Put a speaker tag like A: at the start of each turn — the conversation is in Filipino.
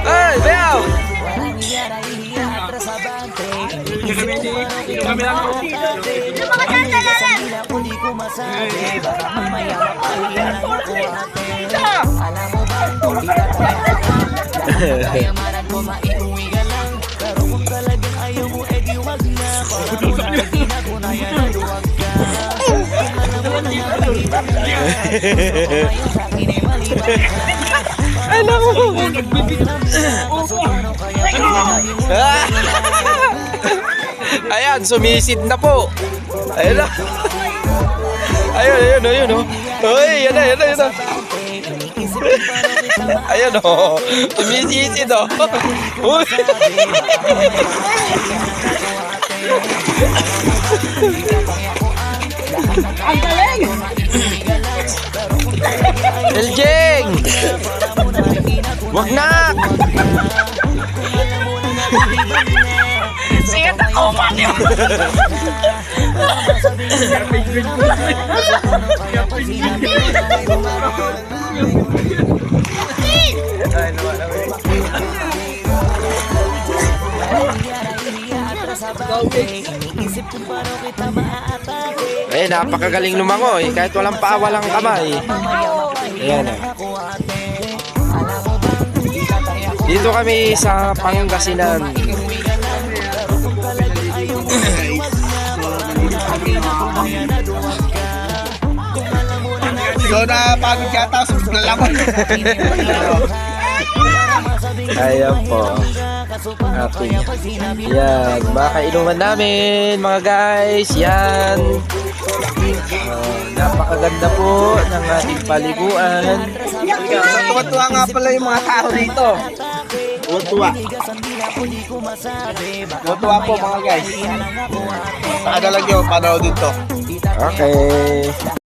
A: Ay, Beo! Ano mo? Ayan, sumisid na po. Ayan na. Ayun, oh. Uy, yan na. Ayan, oh. Sumisid, oh. Uy.
B: Ang galing!
A: Eljeng! Wag na!
B: Sigat ako pa niyo!
A: Eh, napakagaling lumangoy. Kahit walang paa, walang kamay. Ayan, oh. Dito kami sa Pangasinan.
C: So na pagod yata sa lalaman.
A: Ayan po. Ating. Yan. Makainuman namin, mga guys. Yan. Napakaganda po ng ating paliguan.
C: So tuwa-tuwa nga pala yung mga tao dito. Tuwa-tuwa. Tuwa-tuwa po mga guys. Paano lang yung panaw dito.
A: Okay.